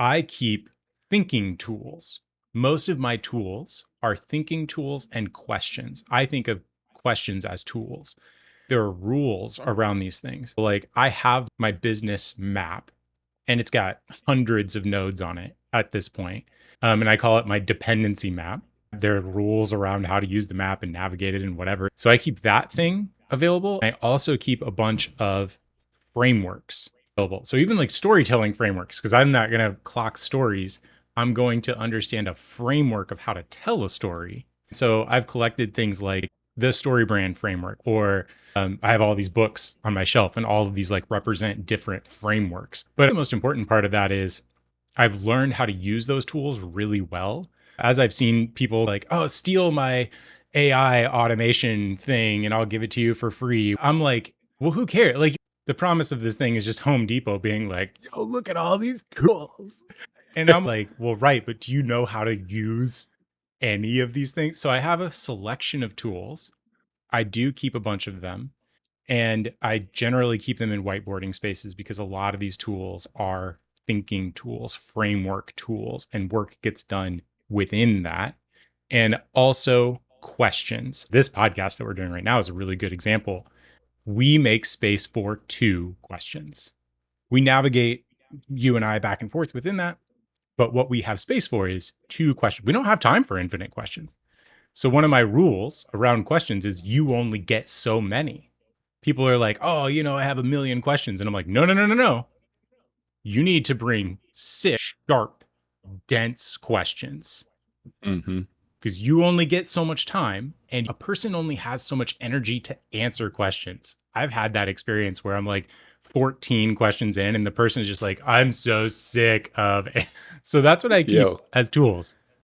I keep thinking tools. Most of my tools are thinking tools and questions. I think of questions as tools. There are rules around these things. Like I have my business map and it's got hundreds of nodes on it at this point. And I call it my dependency map. There are rules around how to use the map and navigate it and whatever. So I keep that thing available. I also keep a bunch of frameworks available. So even like storytelling frameworks, because I'm not going to clock stories. I'm going to understand a framework of how to tell a story. So I've collected things like the story brand framework, or I have all these books on my shelf and all of these like represent different frameworks. But the most important part of that is I've learned how to use those tools really well. As I've seen people like, oh, steal my AI automation thing and I'll give it to you for free. I'm like, well, who cares? Like, the promise of this thing is just Home Depot being like, yo, look at all these tools. And I'm like, well, right, but do you know how to use any of these things? So I have a selection of tools. I do keep a bunch of them. And I generally keep them in whiteboarding spaces because a lot of these tools are thinking tools, framework tools, and work gets done within that. And also questions. This podcast that we're doing right now is a really good example. We make space for two questions. We navigate, you and I, back and forth within that. But what we have space for is two questions. We don't have time for infinite questions. So one of my rules around questions is you only get so many. People are like, oh, I have a million questions. And I'm like, no, no, no, no, no. You need to bring 6 sharp, dense questions Mm-hmm. because you only get so much time and a person only has so much energy to answer questions. I've had that experience where I'm like 14 questions in and the person is just like, I'm so sick of it. So that's what I keep Yo, as tools.